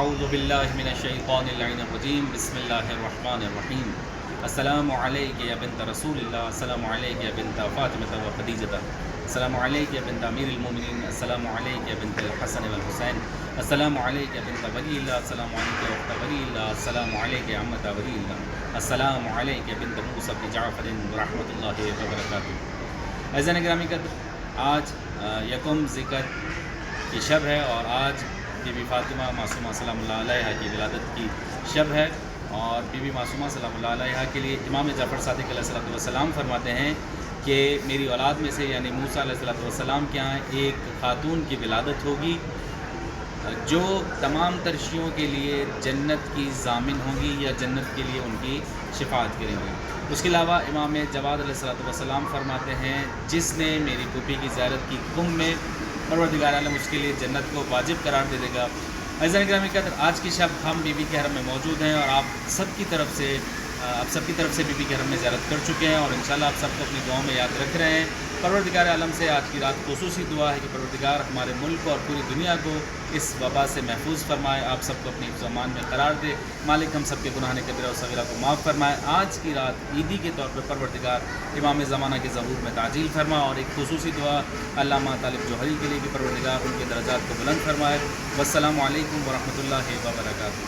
اعوذ باللہ من الشیطان اللعین الرجیم بسم اللہ الرحمن الرحیم السلام علیک یا بنت رسول اللہ، السلام علیک یا بنت فاطمہ و خدیجہ، السلام علیک یا بنت امیر المومنین، السلام علیک یا بنت الحسن والحسین، السلام علیک یا بنت ولی اللہ، السلام علیک یا اخت ولی اللہ، السلام علیک یا عمت ولی اللہ، السلام علیک یا بنت موسیٰ بن جعفر ورحمۃ اللہ وبرکاتہ۔ عزیزان گرامی قدر، آج یکم ذکر کی شب ہے اور آج بی بی فاطمہ معصومہ سلام اللہ علیہا کی ولادت کی شب ہے، اور بی بی معصومہ سلام اللہ علیہا کے لیے امام جعفر صادق علیہ السلام فرماتے ہیں کہ میری اولاد میں سے یعنی موسیٰ علیہ السلام کے یہاں ایک خاتون کی ولادت ہوگی جو تمام ترشیوں کے لیے جنت کی ضامن ہوں گی یا جنت کے لیے ان کی شفاعت کریں گی۔ اس کے علاوہ امام جواد علیہ السلام فرماتے ہیں جس نے میری پھوپھی کی زیارت کی کم میں، پروردگار عالم اس کے لیے جنت کو واجب قرار دے دے گا۔ عزیزان گرامی قدر، آج کی شب ہم بی بی کے حرم میں موجود ہیں اور آپ سب کی طرف سے بی بی کے حرم میں زیارت کر چکے ہیں، اور انشاءاللہ آپ سب کو اپنی دعاؤں میں یاد رکھ رہے ہیں۔ پروردگار عالم سے آج کی رات خصوصی دعا ہے کہ پروردگار ہمارے ملک اور پوری دنیا کو اس وبا سے محفوظ فرمائے، آپ سب کو اپنی زمان میں قرار دے، مالک ہم سب کے گناہ کبیرہ و صغیرہ کو معاف فرمائے۔ آج کی رات عیدی کے طور پر پروردگار امام زمانہ کے ظہور میں تعجیل فرما، اور ایک خصوصی دعا علامہ طالب جوہری کے لیے کہ پروردگار ان کے درجات کو بلند فرمائے۔ والسلام علیکم ورحمۃ اللہ وبرکاتہ۔